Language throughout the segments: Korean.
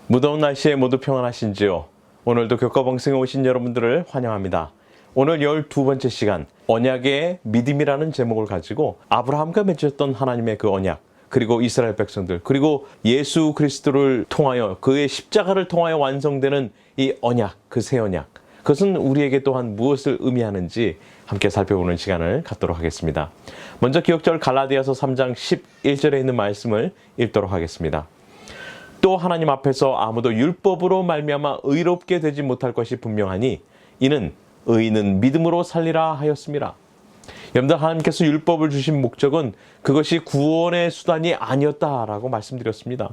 무더운 날씨에 모두 평안하신지요? 오늘도 교과방송에 오신 여러분들을 환영합니다. 오늘 12번째 시간, 언약의 믿음이라는 제목을 가지고 아브라함과 맺었던 하나님의 그 언약, 그리고 이스라엘 백성들, 그리고 예수 그리스도를 통하여 그의 십자가를 통하여 완성되는 이 언약, 그 새 언약, 그것은 우리에게 또한 무엇을 의미하는지 함께 살펴보는 시간을 갖도록 하겠습니다. 먼저 기억절 갈라디아서 3장 11절에 있는 말씀을 읽도록 하겠습니다. 또 하나님 앞에서 아무도 율법으로 말미암아 의롭게 되지 못할 것이 분명하니 이는 의인은 믿음으로 살리라 하였습니다. 여러분들, 하나님께서 율법을 주신 목적은 그것이 구원의 수단이 아니었다라고 말씀드렸습니다.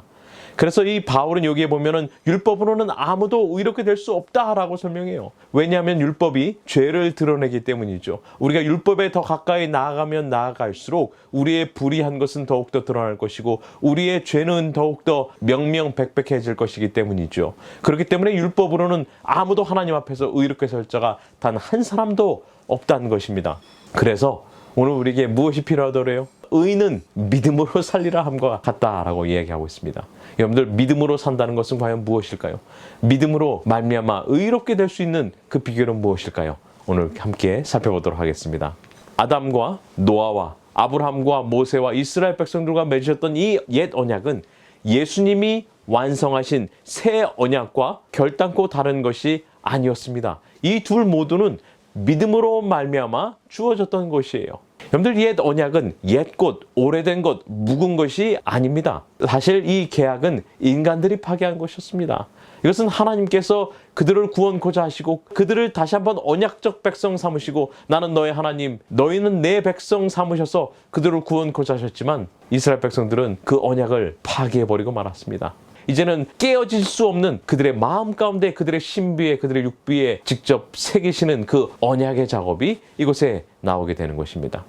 그래서 이 바울은 여기에 보면은 율법으로는 아무도 의롭게 될 수 없다라고 설명해요. 왜냐하면 율법이 죄를 드러내기 때문이죠. 우리가 율법에 더 가까이 나아가면 나아갈수록 우리의 불의한 것은 더욱더 드러날 것이고 우리의 죄는 더욱더 명명백백해질 것이기 때문이죠. 그렇기 때문에 율법으로는 아무도 하나님 앞에서 의롭게 설 자가 단 한 사람도 없다는 것입니다. 그래서 오늘 우리에게 무엇이 필요하더래요? 의인은 믿음으로 살리라 함과 같다라고 이야기하고 있습니다. 여러분들, 믿음으로 산다는 것은 과연 무엇일까요? 믿음으로 말미암아 의롭게 될 수 있는 그 비결은 무엇일까요? 오늘 함께 살펴보도록 하겠습니다. 아담과 노아와 아브라함과 모세와 이스라엘 백성들과 맺으셨던 이 옛 언약은 예수님이 완성하신 새 언약과 결단코 다른 것이 아니었습니다. 이 둘 모두는 믿음으로 말미암아 주어졌던 것이에요. 여러분들, 옛 언약은 옛 것, 오래된 것, 묵은 것이 아닙니다. 사실 이 계약은 인간들이 파괴한 것이었습니다. 이것은 하나님께서 그들을 구원코자 하시고 그들을 다시 한번 언약적 백성 삼으시고 나는 너의 하나님, 너희는 내 백성 삼으셔서 그들을 구원코자 하셨지만 이스라엘 백성들은 그 언약을 파괴해버리고 말았습니다. 이제는 깨어질 수 없는 그들의 마음 가운데, 그들의 신비에, 그들의 육비에 직접 새기시는 그 언약의 작업이 이곳에 나오게 되는 것입니다.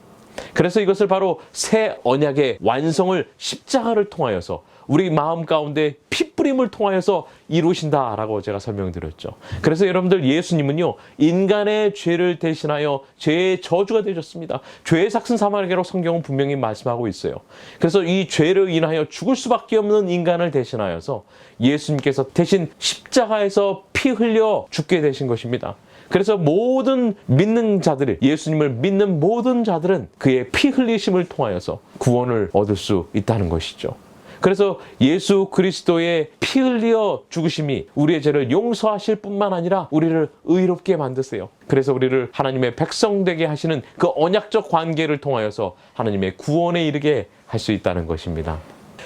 그래서 이것을 바로 새 언약의 완성을 십자가를 통하여서 우리 마음 가운데 피뿌림을 통하여서 이루신다라고 제가 설명드렸죠. 그래서 여러분들, 예수님은요, 인간의 죄를 대신하여 죄의 저주가 되셨습니다. 죄의 삭슨 사망하게로 성경은 분명히 말씀하고 있어요. 그래서 이 죄를 인하여 죽을 수밖에 없는 인간을 대신하여서 예수님께서 대신 십자가에서 피 흘려 죽게 되신 것입니다. 그래서 모든 믿는 자들이, 예수님을 믿는 모든 자들은 그의 피 흘리심을 통하여서 구원을 얻을 수 있다는 것이죠. 그래서 예수 그리스도의 피 흘려 죽으심이 우리의 죄를 용서하실 뿐만 아니라 우리를 의롭게 만드세요. 그래서 우리를 하나님의 백성 되게 하시는 그 언약적 관계를 통하여서 하나님의 구원에 이르게 할 수 있다는 것입니다.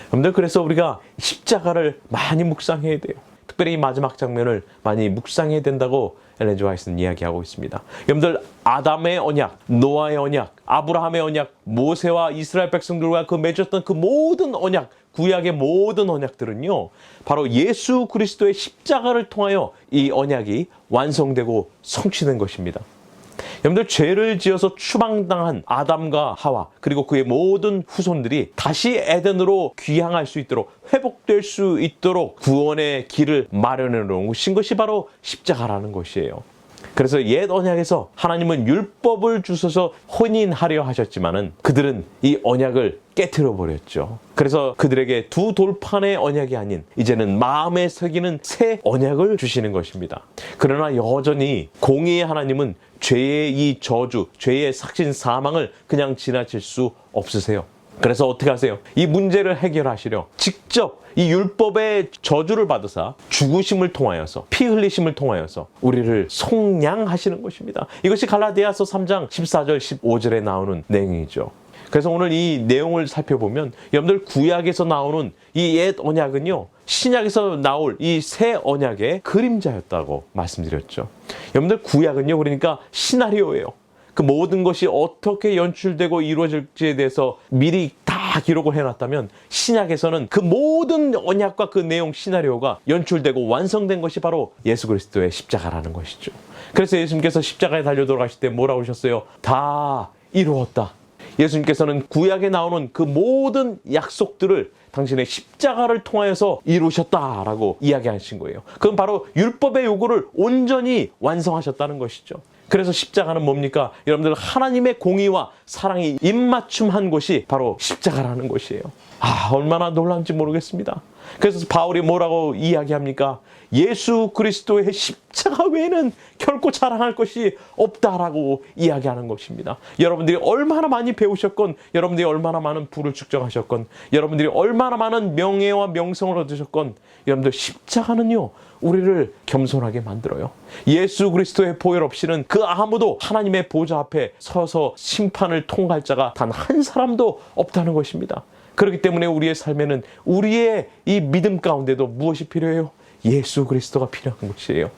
여러분들, 그래서 우리가 십자가를 많이 묵상해야 돼요. 특별히 이 마지막 장면을 많이 묵상해야 된다고 엘렌 지 화이트는 이야기하고 있습니다. 여러분들, 아담의 언약, 노아의 언약, 아브라함의 언약, 모세와 이스라엘 백성들과 그 맺었던 그 모든 언약, 구약의 모든 언약들은요, 바로 예수 그리스도의 십자가를 통하여 이 언약이 완성되고 성취된 것입니다. 여러분들, 죄를 지어서 추방당한 아담과 하와, 그리고 그의 모든 후손들이 다시 에덴으로 귀향할 수 있도록, 회복될 수 있도록 구원의 길을 마련해 놓으신 것이 바로 십자가라는 것이에요. 그래서 옛 언약에서 하나님은 율법을 주셔서 혼인하려 하셨지만은 그들은 이 언약을 깨트려 버렸죠. 그래서 그들에게 두 돌판의 언약이 아닌 이제는 마음에 새기는 새 언약을 주시는 것입니다. 그러나 여전히 공의의 하나님은 죄의 이 저주, 죄의 삭신 사망을 그냥 지나칠 수 없으세요. 그래서 어떻게 하세요? 이 문제를 해결하시려 직접 이 율법의 저주를 받으사 죽으심을 통하여서, 피 흘리심을 통하여서 우리를 속량하시는 것입니다. 이것이 갈라디아서 3장 14절 15절에 나오는 내용이죠. 그래서 오늘 이 내용을 살펴보면 여러분들, 구약에서 나오는 이 옛 언약은요, 신약에서 나올 이 새 언약의 그림자였다고 말씀드렸죠. 여러분들, 구약은요, 그러니까 시나리오예요. 그 모든 것이 어떻게 연출되고 이루어질지에 대해서 미리 다 기록을 해놨다면, 신약에서는 그 모든 언약과 그 내용 시나리오가 연출되고 완성된 것이 바로 예수 그리스도의 십자가라는 것이죠. 그래서 예수님께서 십자가에 달려 돌아가실 때 뭐라고 하셨어요? 다 이루었다. 예수님께서는 구약에 나오는 그 모든 약속들을 당신의 십자가를 통하여서 이루셨다라고 이야기하신 거예요. 그건 바로 율법의 요구를 온전히 완성하셨다는 것이죠. 그래서 십자가는 뭡니까? 여러분들, 하나님의 공의와 사랑이 입맞춤한 곳이 바로 십자가라는 것이에요. 얼마나 놀라운지 모르겠습니다. 그래서 바울이 뭐라고 이야기합니까? 예수 그리스도의 십자가 외에는 결코 자랑할 것이 없다라고 이야기하는 것입니다. 여러분들이 얼마나 많이 배우셨건, 여러분들이 얼마나 많은 부를 축적하셨건, 여러분들이 얼마나 많은 명예와 명성을 얻으셨건, 여러분들 십자가는요, 우리를 겸손하게 만들어요. 예수 그리스도의 보혈 없이는 그 아무도 하나님의 보좌 앞에 서서 심판을 통과할 자가 단 한 사람도 없다는 것입니다. 그렇기 때문에 우리의 삶에는 우리의 이 믿음 가운데도 무엇이 필요해요? 예수 그리스도가 필요한 것이에요.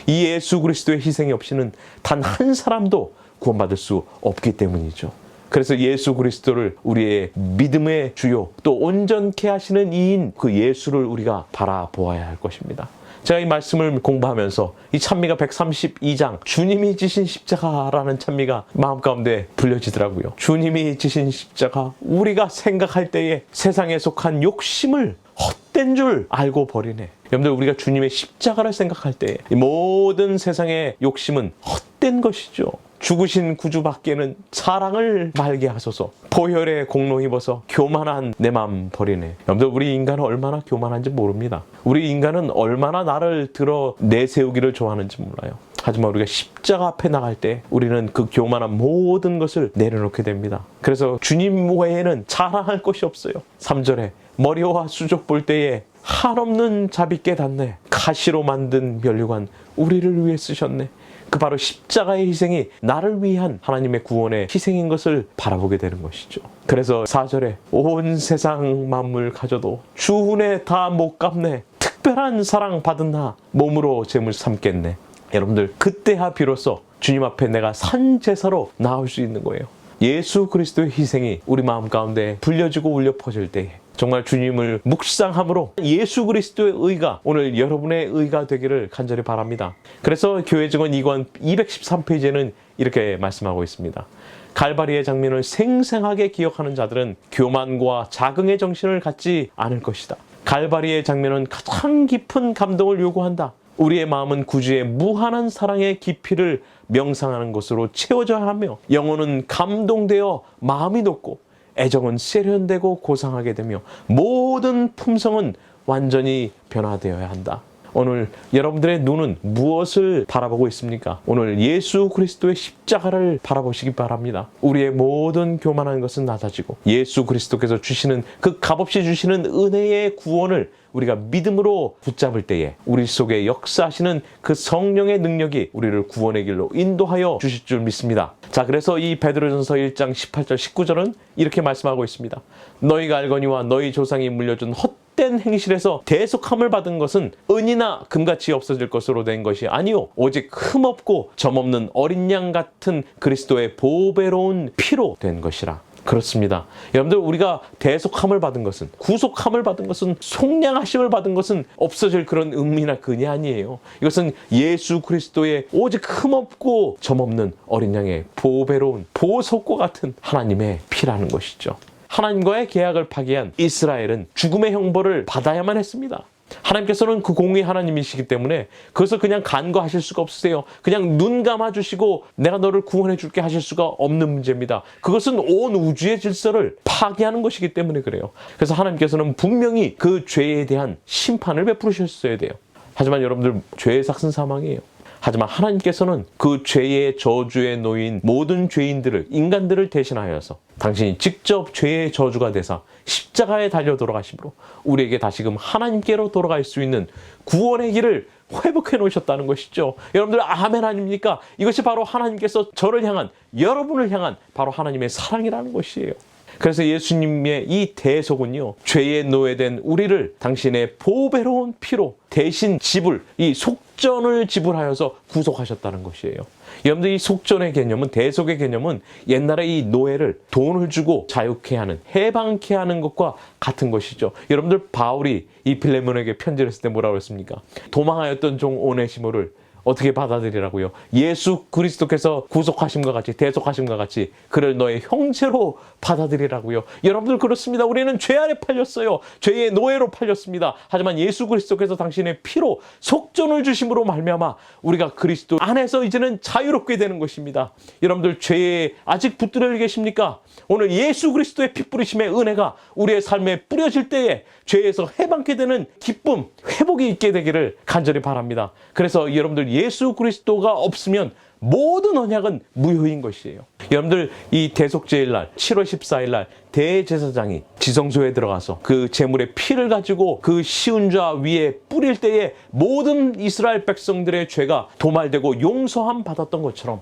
이 예수 그리스도의 희생이 없이는 단 한 사람도 구원받을 수 없기 때문이죠. 그래서 예수 그리스도를 우리의 믿음의 주요, 또 온전케 하시는 이인 그 예수를 우리가 바라보아야 할 것입니다. 제가 이 말씀을 공부하면서 이 찬미가 132장 주님이 지신 십자가라는 찬미가 마음 가운데 불려지더라고요. 주님이 지신 십자가, 우리가 생각할 때에 세상에 속한 욕심을 헛된 줄 알고 버리네. 여러분들, 우리가 주님의 십자가를 생각할 때 이 모든 세상의 욕심은 헛된 것이죠. 죽으신 구주밖에는 사랑을 말게 하소서. 보혈에 공로 입어서 교만한 내 맘 버리네. 여러분들, 우리 인간은 얼마나 교만한지 모릅니다. 우리 인간은 얼마나 나를 들어 내세우기를 좋아하는지 몰라요. 하지만 우리가 십자가 앞에 나갈 때 우리는 그 교만한 모든 것을 내려놓게 됩니다. 그래서 주님 외에는 자랑할 것이 없어요. 3절에 머리와 수족 볼 때에 한없는 자비 깨닫네. 가시로 만든 면류관 우리를 위해 쓰셨네. 그 바로 십자가의 희생이 나를 위한 하나님의 구원의 희생인 것을 바라보게 되는 것이죠. 그래서 4절에 온 세상 만물 가져도 주 은혜 다 못 갚네. 특별한 사랑 받은 나 몸으로 제물 삼겠네. 여러분들, 그때야 비로소 주님 앞에 내가 산제사로 나올 수 있는 거예요. 예수 그리스도의 희생이 우리 마음 가운데 불려지고 울려 퍼질 때에 정말 주님을 묵상함으로 예수 그리스도의 의가 오늘 여러분의 의가 되기를 간절히 바랍니다. 그래서 교회 증언 2권 213페이지에는 이렇게 말씀하고 있습니다. 갈바리의 장면을 생생하게 기억하는 자들은 교만과 자긍의 정신을 갖지 않을 것이다. 갈바리의 장면은 가장 깊은 감동을 요구한다. 우리의 마음은 구주의 무한한 사랑의 깊이를 명상하는 것으로 채워져야 하며, 영혼은 감동되어 마음이 높고 애정은 세련되고 고상하게 되며 모든 품성은 완전히 변화되어야 한다. 오늘 여러분들의 눈은 무엇을 바라보고 있습니까? 오늘 예수 그리스도의 십자가를 바라보시기 바랍니다. 우리의 모든 교만한 것은 낮아지고 예수 그리스도께서 주시는 그 값없이 주시는 은혜의 구원을 우리가 믿음으로 붙잡을 때에 우리 속에 역사하시는 그 성령의 능력이 우리를 구원의 길로 인도하여 주실 줄 믿습니다. 자, 그래서 이 베드로전서 1장 18절 19절은 이렇게 말씀하고 있습니다. 너희가 알거니와 너희 조상이 물려준 헛된 행실에서 대속함을 받은 것은 은이나 금같이 없어질 것으로 된 것이 아니요 오직 흠없고 점없는 어린 양 같은 그리스도의 보배로운 피로 된 것이라. 그렇습니다. 여러분들, 우리가 대속함을 받은 것은, 구속함을 받은 것은, 속량하심을 받은 것은 없어질 그런 은이나 금이 아니에요. 이것은 예수 그리스도의 오직 흠없고 점없는 어린 양의 보배로운 보석과 같은 하나님의 피라는 것이죠. 하나님과의 계약을 파기한 이스라엘은 죽음의 형벌을 받아야만 했습니다. 하나님께서는 그 공의 하나님이시기 때문에 그것을 그냥 간과하실 수가 없으세요. 그냥 눈 감아주시고 내가 너를 구원해 줄게 하실 수가 없는 문제입니다. 그것은 온 우주의 질서를 파괴하는 것이기 때문에 그래요. 그래서 하나님께서는 분명히 그 죄에 대한 심판을 베푸셨어야 돼요. 하지만 여러분들, 죄의 삭은 사망이에요. 하지만 하나님께서는 그 죄의 저주에 놓인 모든 죄인들을, 인간들을 대신하여서 당신이 직접 죄의 저주가 되사 십자가에 달려 돌아가심으로 우리에게 다시금 하나님께로 돌아갈 수 있는 구원의 길을 회복해 놓으셨다는 것이죠. 여러분들, 아멘 아닙니까? 이것이 바로 하나님께서 저를 향한, 여러분을 향한 바로 하나님의 사랑이라는 것이에요. 그래서 예수님의 이 대속은요, 죄에 노예된 우리를 당신의 보배로운 피로 대신 지불, 이 속전을 지불하여서 구속하셨다는 것이에요. 여러분들, 이 속전의 개념은, 대속의 개념은 옛날에 이 노예를 돈을 주고 자유케 하는, 해방케 하는 것과 같은 것이죠. 여러분들, 바울이 이 빌레몬에게 편지를 했을 때 뭐라고 했습니까? 도망하였던 종 오네시모를 어떻게 받아들이라고요? 예수 그리스도께서 구속하심과 같이 대속하심과 같이 그를 너의 형제로 받아들이라고요. 여러분들 그렇습니다. 우리는 죄 아래 팔렸어요. 죄의 노예로 팔렸습니다. 하지만 예수 그리스도께서 당신의 피로 속전을 주심으로 말미암아 우리가 그리스도 안에서 이제는 자유롭게 되는 것입니다. 여러분들 죄에 아직 붙들려 계십니까? 오늘 예수 그리스도의 피 뿌리심의 은혜가 우리의 삶에 뿌려질 때에 죄에서 해방케 되는 기쁨, 회복이 있게 되기를 간절히 바랍니다. 그래서 여러분들 예수 그리스도가 없으면 모든 언약은 무효인 것이에요. 여러분들 이 대속제일날 7월 14일날 대제사장이 지성소에 들어가서 그 제물의 피를 가지고 그 시운자 위에 뿌릴 때에 모든 이스라엘 백성들의 죄가 도말되고 용서함 받았던 것처럼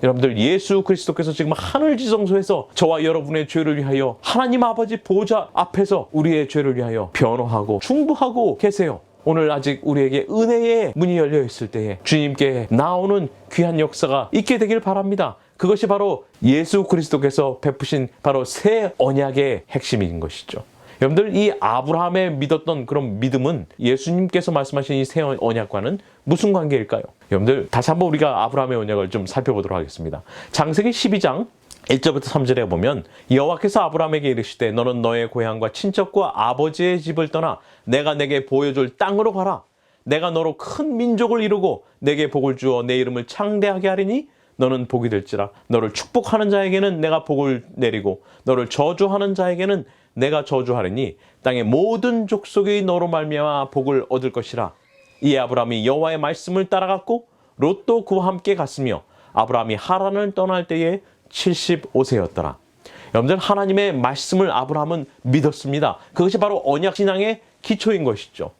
여러분들 예수 그리스도께서 지금 하늘 지성소에서 저와 여러분의 죄를 위하여 하나님 아버지 보좌 앞에서 우리의 죄를 위하여 변호하고 중보하고 계세요. 오늘 아직 우리에게 은혜의 문이 열려 있을 때에 주님께 나오는 귀한 역사가 있게 되길 바랍니다. 그것이 바로 예수 그리스도께서 베푸신 바로 새 언약의 핵심인 것이죠. 여러분들 이 아브라함의 믿었던 그런 믿음은 예수님께서 말씀하신 이 새 언약과는 무슨 관계일까요? 여러분들 다시 한번 우리가 아브라함의 언약을 좀 살펴보도록 하겠습니다. 창세기 12장 1절부터 3절에 보면 여호와께서 아브라함에게 이르시되 너는 너의 고향과 친척과 아버지의 집을 떠나 내가 내게 보여줄 땅으로 가라. 내가 너로 큰 민족을 이루고 내게 복을 주어 내 이름을 창대하게 하리니 너는 복이 될지라. 너를 축복하는 자에게는 내가 복을 내리고 너를 저주하는 자에게는 내가 저주하리니 땅의 모든 족속이 너로 말미암아 복을 얻을 것이라. 이에 아브라함이 여호와의 말씀을 따라갔고 롯도 그와 함께 갔으며 아브라함이 하란을 떠날 때에 75세였더라. 여러분들 하나님의 말씀을 아브라함은 믿었습니다. 그것이 바로 언약신앙의 기초인 것이죠.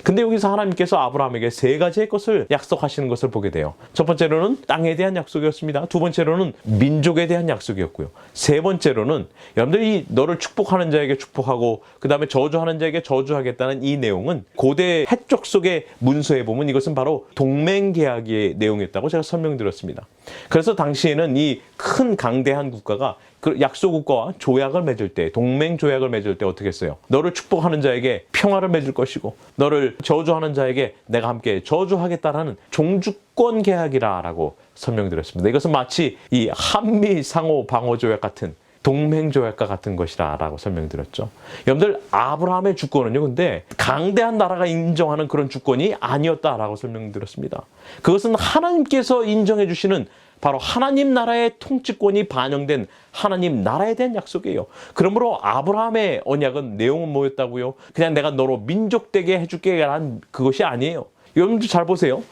근데 여기서 하나님께서 아브라함에게 세 가지의 것을 약속하시는 것을 보게 돼요. 첫 번째로는 땅에 대한 약속이었습니다. 두 번째로는 민족에 대한 약속이었고요. 세 번째로는 여러분들이 너를 축복하는 자에게 축복하고 그 다음에 저주하는 자에게 저주하겠다는 이 내용은 고대 해적 속의 문서에 보면 이것은 바로 동맹계약의 내용이었다고 제가 설명드렸습니다. 그래서 당시에는 이 큰 강대한 국가가 그 약소국가와 조약을 맺을 때, 동맹 조약을 맺을 때 어떻게 했어요? 너를 축복하는 자에게 평화를 맺을 것이고 너를 저주하는 자에게 내가 함께 저주하겠다라는 종주권 계약이라고 설명드렸습니다. 이것은 마치 이 한미 상호 방어 조약 같은 동맹 조약과 같은 것이라고 설명드렸죠. 여러분들 아브라함의 주권은요, 근데 강대한 나라가 인정하는 그런 주권이 아니었다라고 설명드렸습니다. 그것은 하나님께서 인정해 주시는 바로 하나님 나라의 통치권이 반영된 하나님 나라에 대한 약속이에요. 그러므로 아브라함의 언약은 내용은 뭐였다고요? 그냥 내가 너로 민족 되게 해줄게 라는 그것이 아니에요. 여러분들 잘 보세요.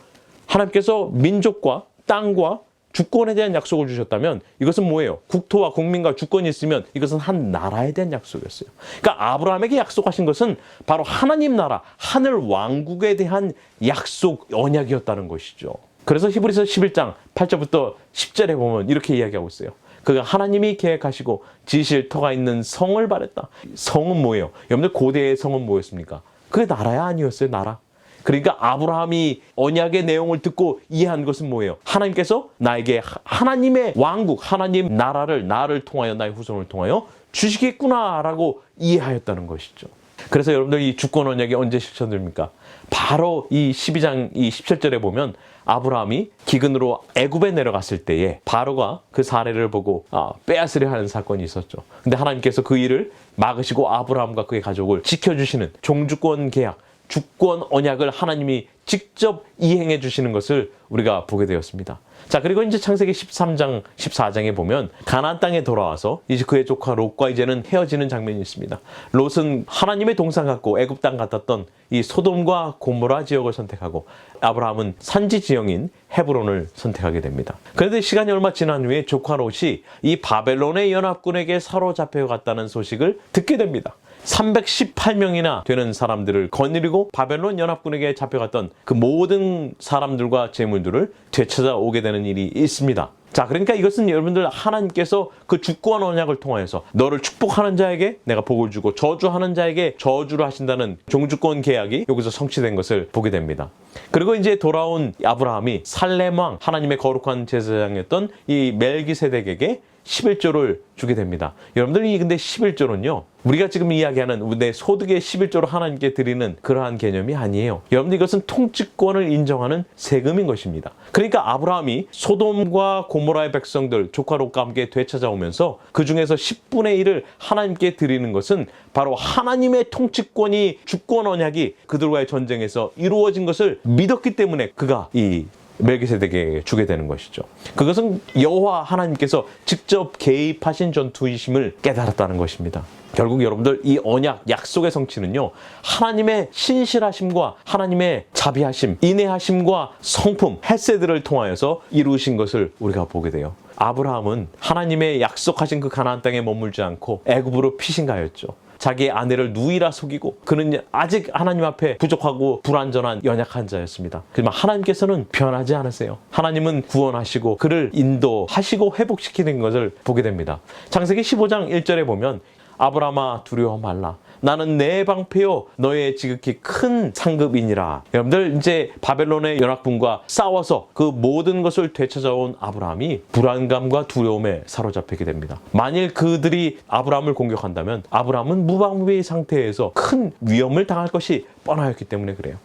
하나님께서 민족과 땅과 주권에 대한 약속을 주셨다면 이것은 뭐예요? 국토와 국민과 주권이 있으면 이것은 한 나라에 대한 약속이었어요. 그러니까 아브라함에게 약속하신 것은 바로 하나님 나라, 하늘 왕국에 대한 약속, 언약이었다는 것이죠. 그래서 히브리서 11장 8절부터 10절에 보면 이렇게 이야기하고 있어요. 그가 하나님이 계획하시고 지실 터가 있는 성을 바랬다. 성은 뭐예요? 여러분들 고대의 성은 뭐였습니까? 그게 나라야 아니었어요? 나라. 그러니까 아브라함이 언약의 내용을 듣고 이해한 것은 뭐예요? 하나님께서 나에게 하나님의 왕국, 하나님 나라를 나를 통하여 나의 후손을 통하여 주시겠구나라고 이해하였다는 것이죠. 그래서 여러분들 이 주권 언약이 언제 실천됩니까? 바로 이 12장 이 17절에 보면 아브라함이 기근으로 애굽에 내려갔을 때에 바로가 그 사례를 보고 빼앗으려 하는 사건이 있었죠. 근데 하나님께서 그 일을 막으시고 아브라함과 그의 가족을 지켜주시는 종주권 계약, 주권 언약을 하나님이 직접 이행해 주시는 것을 우리가 보게 되었습니다. 자, 그리고 이제 창세기 13장, 14장에 보면 가나안 땅에 돌아와서 이제 그의 조카 롯과 이제는 헤어지는 장면이 있습니다. 롯은 하나님의 동산 같고 애굽 땅 같았던 이 소돔과 고모라 지역을 선택하고 아브라함은 산지 지형인 헤브론을 선택하게 됩니다. 그런데 시간이 얼마 지난 후에 조카 롯이 이 바벨론의 연합군에게 사로잡혀 갔다는 소식을 듣게 됩니다. 318명이나 되는 사람들을 거느리고 바벨론 연합군에게 잡혀갔던 그 모든 사람들과 재물들을 되찾아오게 되는 일이 있습니다. 자, 그러니까 이것은 여러분들 하나님께서 그 주권 언약을 통하여서 너를 축복하는 자에게 내가 복을 주고 저주하는 자에게 저주를 하신다는 종주권 계약이 여기서 성취된 것을 보게 됩니다. 그리고 이제 돌아온 아브라함이 살렘 왕 하나님의 거룩한 제사장이었던 이 멜기세덱에게 11조를 주게 됩니다. 여러분들이 근데 11조는요. 우리가 지금 이야기하는 내 소득의 11조로 하나님께 드리는 그러한 개념이 아니에요. 여러분들 이것은 통치권을 인정하는 세금인 것입니다. 그러니까 아브라함이 소돔과 고모라의 백성들 조카 롯과 함께 되찾아오면서 그 중에서 10분의 1을 하나님께 드리는 것은 바로 하나님의 통치권이 주권 언약이 그들과의 전쟁에서 이루어진 것을 믿었기 때문에 그가 이 멜기세덱에게 주게 되는 것이죠. 그것은 여호와 하나님께서 직접 개입하신 전투이심을 깨달았다는 것입니다. 결국 여러분들 이 언약, 약속의 성취는요, 하나님의 신실하심과 하나님의 자비하심, 인애하심과 성품, 헤세드를 통하여서 이루신 것을 우리가 보게 돼요. 아브라함은 하나님의 약속하신 그 가나안 땅에 머물지 않고 애굽으로 피신가였죠. 자기의 아내를 누이라 속이고 그는 아직 하나님 앞에 부족하고 불완전한 연약한 자였습니다. 하지만 하나님께서는 변하지 않으세요. 하나님은 구원하시고 그를 인도하시고 회복시키는 것을 보게 됩니다. 창세기 15장 1절에 보면 아브라함아 두려워 말라. 나는 내 방패요 너의 지극히 큰 상급이니라. 여러분들 이제 바벨론의 연합군과 싸워서 그 모든 것을 되찾아온 아브라함이 불안감과 두려움에 사로잡히게 됩니다. 만일 그들이 아브라함을 공격한다면 아브라함은 무방비 상태에서 큰 위험을 당할 것이 뻔하였기 때문에 그래요.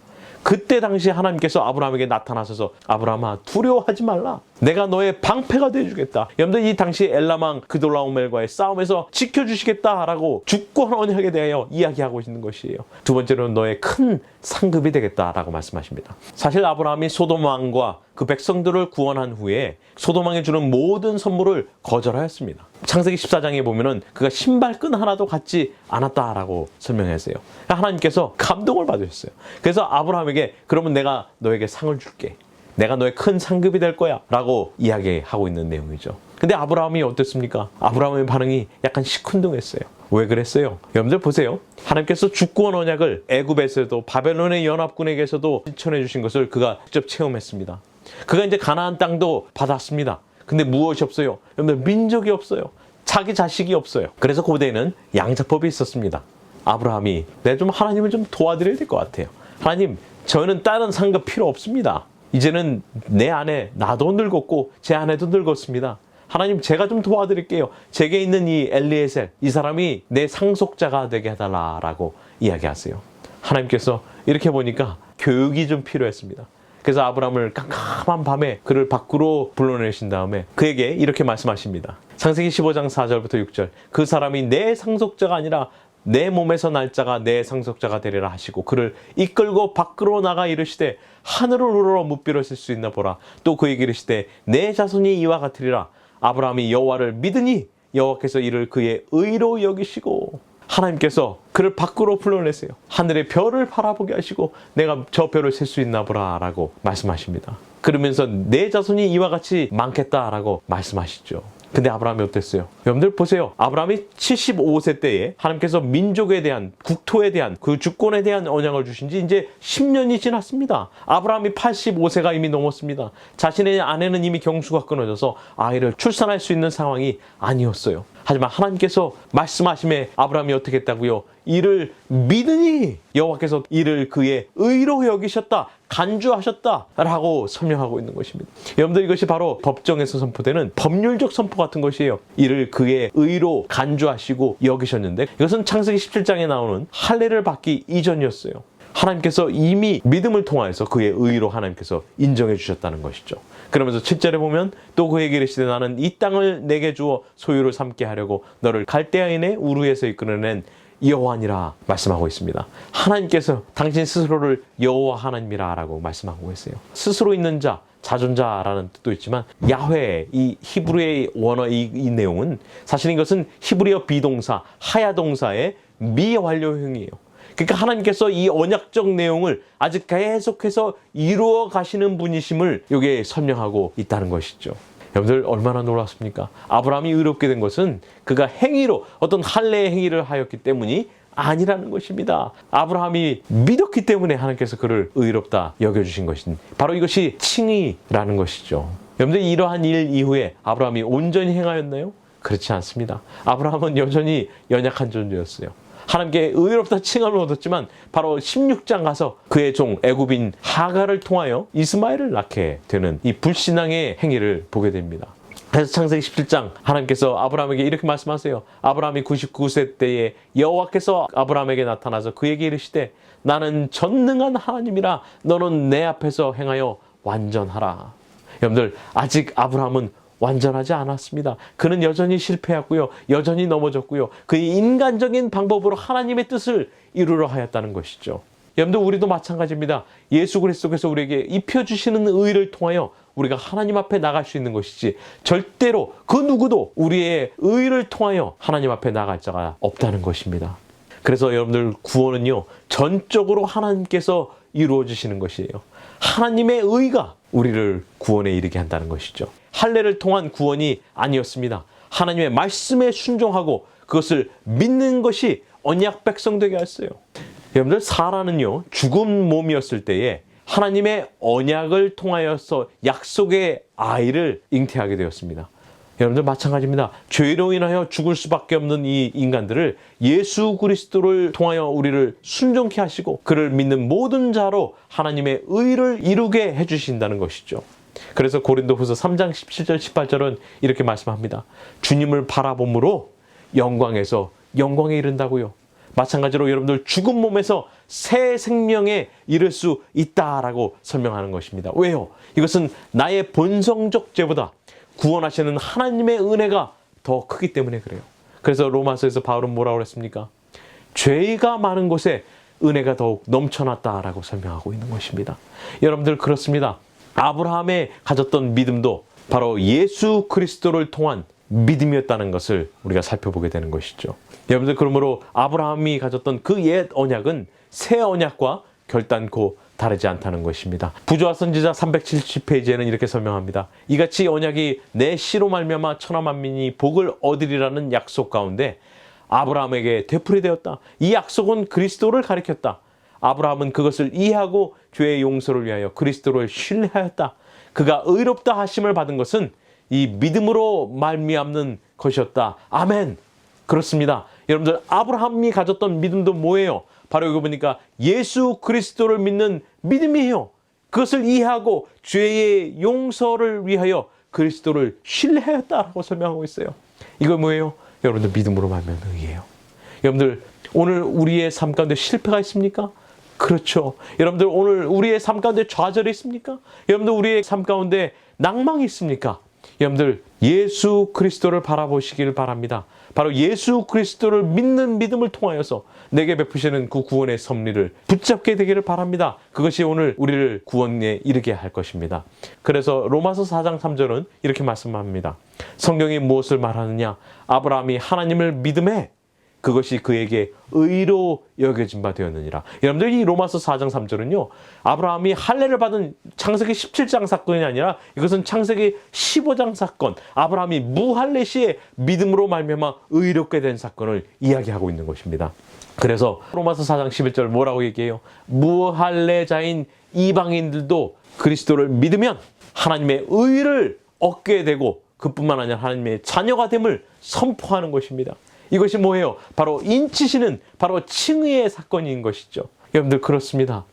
그때 당시 하나님께서 아브라함에게 나타나셔서 아브라함아 두려워하지 말라. 내가 너의 방패가 되어주겠다. 여러분들 이 당시 엘람왕 그돌라오멜과의 싸움에서 지켜주시겠다라고 주권 언약에 대하여 이야기하고 있는 것이에요. 두 번째로는 너의 큰 상급이 되겠다라고 말씀하십니다. 사실 아브라함이 소돔 왕과 그 백성들을 구원한 후에 소돔 왕이 주는 모든 선물을 거절하였습니다. 창세기 14장에 보면은 그가 신발끈 하나도 갖지 않았다라고 설명했어요. 하나님께서 감동을 받으셨어요. 그래서 아브라함에게 그러면 내가 너에게 상을 줄게. 내가 너의 큰 상급이 될 거야 라고 이야기하고 있는 내용이죠. 근데 아브라함이 어땠습니까? 아브라함의 반응이 약간 시큰둥했어요. 왜 그랬어요? 여러분들 보세요. 하나님께서 주권 언약을 애굽에서도 바벨론의 연합군에게서도 실천해 주신 것을 그가 직접 체험했습니다. 그가 이제 가나안 땅도 받았습니다. 근데 무엇이 없어요? 여러분들 민족이 없어요. 자기 자식이 없어요. 그래서 고대에는 양자법이 있었습니다. 아브라함이 내가 좀 하나님을 좀 도와드려야 될 것 같아요. 하나님, 저는 다른 상급 필요 없습니다. 이제는 내 아내 나도 늙었고 제 아내도 늙었습니다. 하나님 제가 좀 도와드릴게요. 제게 있는 이 엘리에셀 이 사람이 내 상속자가 되게 해달라라고 이야기하세요. 하나님께서 이렇게 보니까 교육이 좀 필요했습니다. 그래서 아브라함을 깜깜한 밤에 그를 밖으로 불러내신 다음에 그에게 이렇게 말씀하십니다. 창세기 15장 4절부터 6절 그 사람이 내 상속자가 아니라 내 몸에서 날 자가 내 상속자가 되리라 하시고 그를 이끌고 밖으로 나가 이르시되 하늘을 우러러 무비를 쓸 수 있나 보라. 또 그에게 이르시되 내 자손이 이와 같으리라. 아브라함이 여호와를 믿으니 여호와께서 이를 그의 의로 여기시고 하나님께서 그를 밖으로 불러내세요. 하늘의 별을 바라보게 하시고 내가 저 별을 셀 수 있나 보라 라고 말씀하십니다. 그러면서 내 자손이 이와 같이 많겠다라고 말씀하시죠. 근데 아브라함이 어땠어요? 여러분들 보세요. 아브라함이 75세 때에 하나님께서 민족에 대한 국토에 대한 그 주권에 대한 언약을 주신 지 이제 10년이 지났습니다. 아브라함이 85세가 이미 넘었습니다. 자신의 아내는 이미 경수가 끊어져서 아이를 출산할 수 있는 상황이 아니었어요. 하지만 하나님께서 말씀하심에 아브라함이 어떻게 했다고요? 이를 믿으니 여호와께서 이를 그의 의로 여기셨다. 간주하셨다라고 설명하고 있는 것입니다. 여러분들 이것이 바로 법정에서 선포되는 법률적 선포 같은 것이에요. 이를 그의 의로 간주하시고 여기셨는데 이것은 창세기 17장에 나오는 할례를 받기 이전이었어요. 하나님께서 이미 믿음을 통하여서 그의 의로 하나님께서 인정해 주셨다는 것이죠. 그러면서 7절에 보면 또 그에게 이르시되 나는 이 땅을 내게 주어 소유를 삼게 하려고 너를 갈대아인의 우르에서 이끌어낸 여호와니라 말씀하고 있습니다. 하나님께서 당신 스스로를 여호와 하나님이라 라고 말씀하고 있어요. 스스로 있는 자, 자존자라는 뜻도 있지만 야훼, 이 히브리의 원어 이 내용은 사실 이것은 히브리어 비동사, 하야동사의 미완료형이에요. 그러니까 하나님께서 이 언약적 내용을 아직 계속해서 이루어 가시는 분이심을 여기에 설명하고 있다는 것이죠. 여러분들 얼마나 놀랍습니까? 아브라함이 의롭게 된 것은 그가 행위로 어떤 할례의 행위를 하였기 때문이 아니라는 것입니다. 아브라함이 믿었기 때문에 하나님께서 그를 의롭다 여겨주신 것인 바로 이것이 칭의라는 것이죠. 여러분들 이러한 일 이후에 아브라함이 온전히 행하였나요? 그렇지 않습니다. 아브라함은 여전히 연약한 존재였어요. 하나님께 의롭다 칭함을 얻었지만 바로 16장 가서 그의 종 애굽인 하갈을 통하여 이스마엘을 낳게 되는 이 불신앙의 행위를 보게 됩니다. 그래서 창세기 17장 하나님께서 아브라함에게 이렇게 말씀하세요. 아브라함이 99세 때에 여호와께서 아브라함에게 나타나서 그에게 이르시되 나는 전능한 하나님이라 너는 내 앞에서 행하여 완전하라. 여러분들, 아직 아브라함은 완전하지 않았습니다. 그는 여전히 실패했고요. 여전히 넘어졌고요. 그의 인간적인 방법으로 하나님의 뜻을 이루려 하였다는 것이죠. 여러분들, 우리도 마찬가지입니다. 예수 그리스도께서 우리에게 입혀주시는 의를 통하여 우리가 하나님 앞에 나갈 수 있는 것이지, 절대로 그 누구도 우리의 의를 통하여 하나님 앞에 나갈 자가 없다는 것입니다. 그래서 여러분들, 구원은요, 전적으로 하나님께서 이루어 주시는 것이에요. 하나님의 의가 우리를 구원에 이르게 한다는 것이죠. 할례를 통한 구원이 아니었습니다. 하나님의 말씀에 순종하고 그것을 믿는 것이 언약 백성 되게 했어요. 여러분들, 사라는요, 죽은 몸이었을 때에 하나님의 언약을 통하여서 약속의 아이를 잉태하게 되었습니다. 여러분들, 마찬가지입니다. 죄로 인하여 죽을 수밖에 없는 이 인간들을 예수 그리스도를 통하여 우리를 순종케 하시고 그를 믿는 모든 자로 하나님의 의를 이루게 해주신다는 것이죠. 그래서 고린도후서 3장 17절 18절은 이렇게 말씀합니다. 주님을 바라봄으로 영광에서 영광에 이른다고요. 마찬가지로 여러분들, 죽은 몸에서 새 생명에 이를 수 있다라고 설명하는 것입니다. 왜요? 이것은 나의 본성적 죄보다 구원하시는 하나님의 은혜가 더 크기 때문에 그래요. 그래서 로마서에서 바울은 뭐라고 그랬습니까? 죄가 많은 곳에 은혜가 더욱 넘쳐났다라고 설명하고 있는 것입니다. 여러분들, 그렇습니다. 아브라함의 가졌던 믿음도 바로 예수 그리스도를 통한 믿음이었다는 것을 우리가 살펴보게 되는 것이죠. 여러분들, 그러므로 아브라함이 가졌던 그 옛 언약은 새 언약과 결단코 다르지 않다는 것입니다. 부조와 선지자 370페이지에는 이렇게 설명합니다. 이같이 언약이 내 씨로 말미암아 천하 만민이 복을 얻으리라는 약속 가운데 아브라함에게 되풀이되었다. 이 약속은 그리스도를 가리켰다. 아브라함은 그것을 이해하고 죄의 용서를 위하여 그리스도를 신뢰하였다. 그가 의롭다 하심을 받은 것은 이 믿음으로 말미암는 것이었다. 아멘. 그렇습니다. 여러분들, 아브라함이 가졌던 믿음도 뭐예요? 바로 이거 보니까 예수 그리스도를 믿는 믿음이에요. 그것을 이해하고 죄의 용서를 위하여 그리스도를 신뢰하였다라고 설명하고 있어요. 이거 뭐예요? 여러분들, 믿음으로 말미암는 의예요. 여러분들, 오늘 우리의 삶 가운데 실패가 있습니까? 그렇죠. 여러분들, 오늘 우리의 삶 가운데 좌절이 있습니까? 여러분들, 우리의 삶 가운데 낭망이 있습니까? 여러분들, 예수 그리스도를 바라보시길 바랍니다. 바로 예수 그리스도를 믿는 믿음을 통하여서 내게 베푸시는 그 구원의 섭리를 붙잡게 되기를 바랍니다. 그것이 오늘 우리를 구원에 이르게 할 것입니다. 그래서 로마서 4장 3절은 이렇게 말씀합니다. 성경이 무엇을 말하느냐? 아브라함이 하나님을 믿음에 그것이 그에게 의로 여겨진 바 되었느니라. 여러분들, 이 로마서 4장 3절은요, 아브라함이 할례를 받은 창세기 17장 사건이 아니라 이것은 창세기 15장 사건, 아브라함이 무할례 시에 믿음으로 말미암아 의롭게 된 사건을 이야기하고 있는 것입니다. 그래서 로마서 4장 11절 뭐라고 얘기해요? 무할례자인 이방인들도 그리스도를 믿으면 하나님의 의를 얻게 되고 그뿐만 아니라 하나님의 자녀가 됨을 선포하는 것입니다. 이것이 뭐예요? 바로 인치시는, 바로 칭의의 사건인 것이죠. 여러분들, 그렇습니다.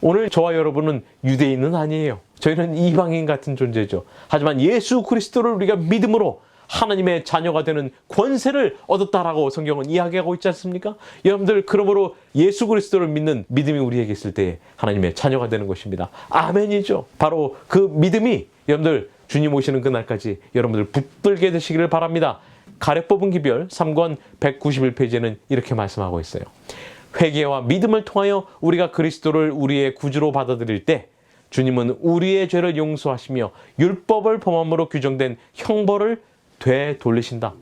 오늘 저와 여러분은 유대인은 아니에요. 저희는 이방인 같은 존재죠. 하지만 예수 그리스도를 우리가 믿음으로 하나님의 자녀가 되는 권세를 얻었다라고 성경은 이야기하고 있지 않습니까? 여러분들, 그러므로 예수 그리스도를 믿는 믿음이 우리에게 있을 때 하나님의 자녀가 되는 것입니다. 아멘이죠. 바로 그 믿음이 여러분들, 주님 오시는 그날까지 여러분들 붙들게 되시기를 바랍니다. 가래 뽑은 기별 3권 191페이지에는 이렇게 말씀하고 있어요. 회개와 믿음을 통하여 우리가 그리스도를 우리의 구주로 받아들일 때 주님은 우리의 죄를 용서하시며 율법을 범함으로 규정된 형벌을 되돌리신다.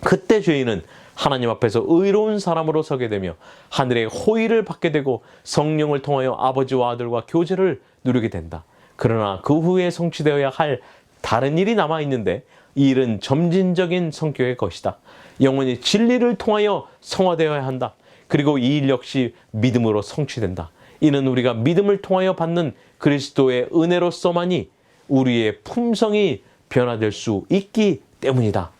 그때 죄인은 하나님 앞에서 의로운 사람으로 서게 되며 하늘의 호의를 받게 되고 성령을 통하여 아버지와 아들과 교제를 누리게 된다. 그러나 그 후에 성취되어야 할 다른 일이 남아있는데 이 일은 점진적인 성격의 것이다. 영원히 진리를 통하여 성화되어야 한다. 그리고 이 일 역시 믿음으로 성취된다. 이는 우리가 믿음을 통하여 받는 그리스도의 은혜로서만이 우리의 품성이 변화될 수 있기 때문이다.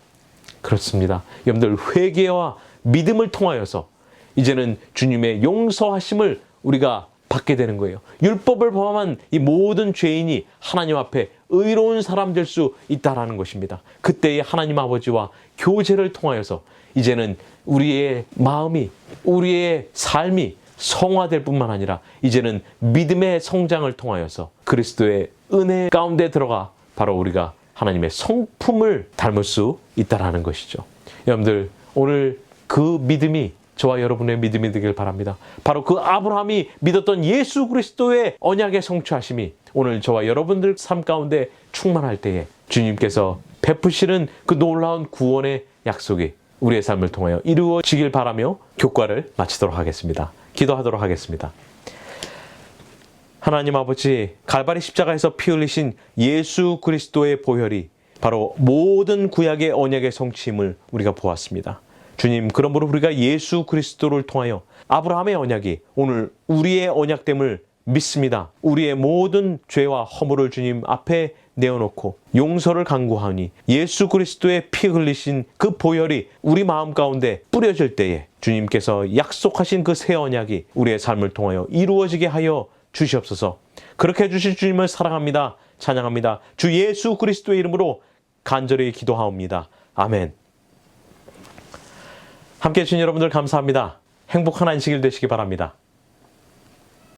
그렇습니다. 여러분들, 회개와 믿음을 통하여서 이제는 주님의 용서하심을 우리가 받게 되는 거예요. 율법을 범한 이 모든 죄인이 하나님 앞에 의로운 사람 될 수 있다라는 것입니다. 그때의 하나님 아버지와 교제를 통하여서 이제는 우리의 마음이, 우리의 삶이 성화될 뿐만 아니라 이제는 믿음의 성장을 통하여서 그리스도의 은혜 가운데 들어가 바로 우리가 하나님의 성품을 닮을 수 있다라는 것이죠. 여러분들, 오늘 그 믿음이 저와 여러분의 믿음이 되길 바랍니다. 바로 그 아브라함이 믿었던 예수 그리스도의 언약의 성취하심이 오늘 저와 여러분들 삶 가운데 충만할 때에 주님께서 베푸시는 그 놀라운 구원의 약속이 우리의 삶을 통하여 이루어지길 바라며 교과를 마치도록 하겠습니다. 기도하도록 하겠습니다. 하나님 아버지, 갈바리 십자가에서 피 흘리신 예수 그리스도의 보혈이 바로 모든 구약의 언약의 성취임을 우리가 보았습니다. 주님, 그러므로 우리가 예수 그리스도를 통하여 아브라함의 언약이 오늘 우리의 언약됨을 믿습니다. 우리의 모든 죄와 허물을 주님 앞에 내어놓고 용서를 간구하니 예수 그리스도의 피 흘리신 그 보혈이 우리 마음 가운데 뿌려질 때에 주님께서 약속하신 그 새 언약이 우리의 삶을 통하여 이루어지게 하여 주시옵소서. 그렇게 해주실 주님을 사랑합니다. 찬양합니다. 주 예수 그리스도의 이름으로 간절히 기도하옵니다. 아멘. 함께해 주신 여러분들 감사합니다. 행복한 안식일 되시기 바랍니다.